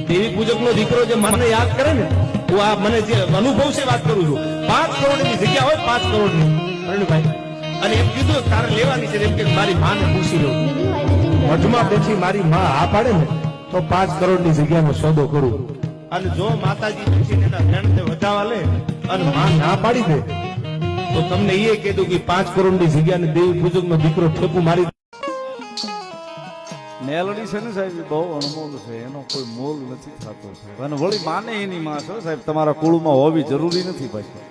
દેવી પૂજક નો દીકરો જે મને યાદ કરે ને, હું આ મને જે અનુભવ છે વાત કરું છું. 5 કરોડની જગ્યા હોય, 5 કરોડની અરુણભાઈ, અને એમ કીધું તારે લેવાની છે, એમ કે મારી માને પૂછી લઉં. મઠમાં બેઠી મારી માં આ પાડે ને તો 5 કરોડની જગ્યાનો સોદો કરું. અને જો માતાજી પૂછીને એના ધ્યાન વધાવા લે અને માં ના પાડી દે તો તમને એ કહી દઉં કે 5 કરોડની જગ્યાને દેવી પૂજક નો દીકરો ઠેકું મારી. મેલડી છે ને સાહેબ, બહુ અણમોલ છે, એનો કોઈ મોલ નથી થતો સાહેબ. અને વળી માને એની માં છે સાહેબ. તમારા કુળમાં હોવી જરૂરી નથી ભાઈ.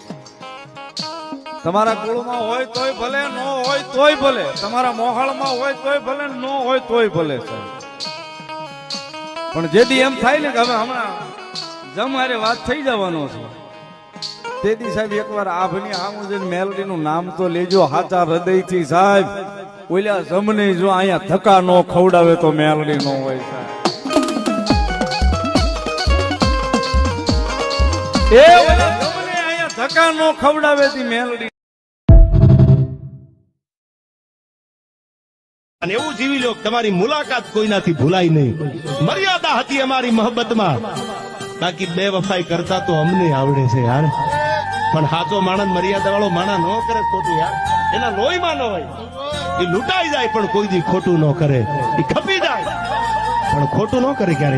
તમારા કુળમાં હોય તોય ભલે, ન હોય તોય ભલે. તમારા મોહાળમાં હોય તોય ભલે, ન હોય તોય ભલે સાહેબ. પણ જેથી એમ થાય ને કે હવે હમણાં જમારે વાત થઈ જવાનો છે, તેથી સાહેબ એકવાર આ ભની આમ જઈને મેલડીનું નામ તો લેજો હાચા હૃદયથી સાહેબ. ઓલા જમને જો અહીંયા ધક્કા નો ખવડાવે તો મેલડી નો હોય સાહેબ. એ ઓલા જમને અહીંયા ધક્કા નો ખવડાવે તી મેલડી. અને એવું જીવી લો તમારી મુલાકાત કોઈનાથી ભૂલાય નહીં. મર્યાદા હતી અમારી મોહબ્બતમાં, બાકી બે વફાઈ કરતા તો અમને આવડે છે યાર. પણ સાચો માણસ મર્યાદા વાળો માણસ ન કરે ખોટું યાર. એના લોહીમાં ન હોય. એ લૂંટાઈ જાય પણ કોઈ દી ખોટું ન કરે. એ ખપી જાય પણ ખોટું ન કરે ક્યારે.